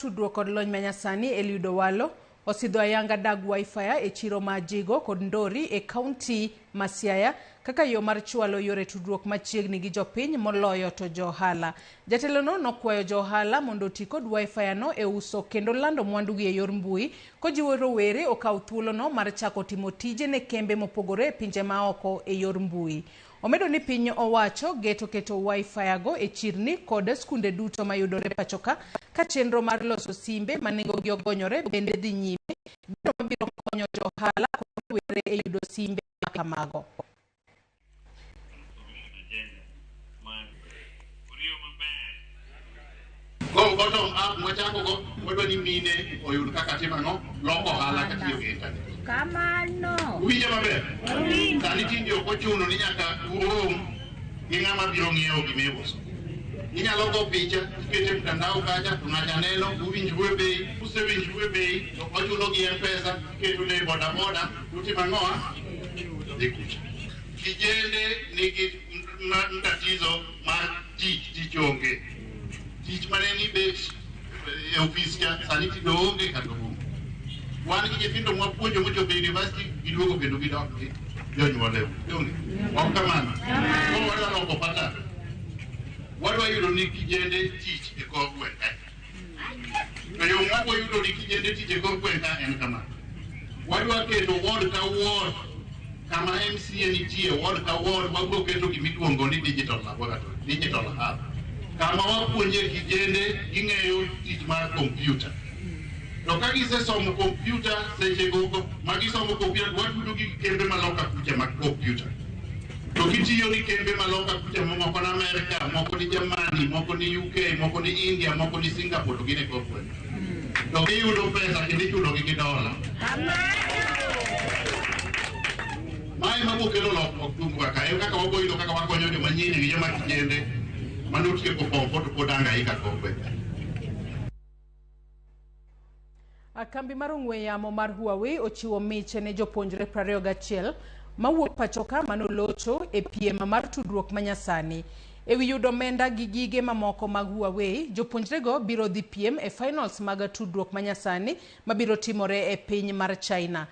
Tudruok Eliud Eliud Owalo osidho ayanga dag Wifi e chiro majigo kod ndori e kaunti ma Siaya kaka yo mar chwalo yore tudruok machiegni gi jopiny moloyo to johala. Jatelono nokwayo johala mondo oti kod Wifi no e uso kendo lando mwandugi e yor mbui kojiwo rowere okaw thuolono mar chako timo tije ne kembe mopogore e pinje maoko e yor mbui. Omedo ni piny owacho keto Wifi go e chirni kod skunde duto mayudore pachoka ka chenro mar loso simbe manengogi ogonyore bende dhi nyime biro mabiro konyo johala kod rowere e yudo simbe kamago. Bottom up mwachako go modo ni mine oyud kaka timano loko hala katiyo gi internet. Kamano. Uwinjo maber? Sani tinde ok ochuno ni nyaka uom gi ng'ama biro ng'iewo gimiuso. Inyalo go picha ikete mtandao kacha to ng'acha neno uwinjru e bei, usewinjru e bei to ochulo gi M-Pesa iketo ne boda boda utimo ang'oa dhi kucha. Kijende nigi tatizo mar tich onge. Tich mane ni bet e ofis cha sani tido onge kata onge. Wan gi nyithindo mwapuonjo mochopo university giduogo kendo gidok gi jonyuol onge. Ok kamano. Wadwa loko pattern. Wadwa yudo ni kijende tich e kor gwenge. To yo mwako yudo ni kijende tich e kor gwenge en kamano. Wadwa keto ward ka ward kama MCA nitie ward ka ward wabro keto gimiluongo ni digital laboratory, digital hub. Kama wapuonje kijende ging'eyo tich mar kompyuta. To ka gisesomo kompyuta seche gogo magisomo kompyuta watudo gi kembe maloka kucha mag kompyuta. To gitiyo ni kembe maloka kucha moko na Amerika, moko ni Germany, moko ni UK, moko ni India, moko ni Singapore to gine kokwe. To giyudo pesa kendo ichulo gi dola. Mae mabokelo lokruok tungu kaka en kaka waboyudo kaka wakonyo joma nyiri gi joma kijende manutie ko pompo to podanga ika kokwe. Kambi mar ong'we yamo mar Huawei ochiwo miche ne jopuonjre 21 mawuok pachoka manolocho e piem mar tudruok manyasani. Ewi yudo omenda gi gige mamoko mag Huawei, jopuonjrego biro dhi piem e finals mag tudruok manyasani mabiro timore e piny mar China.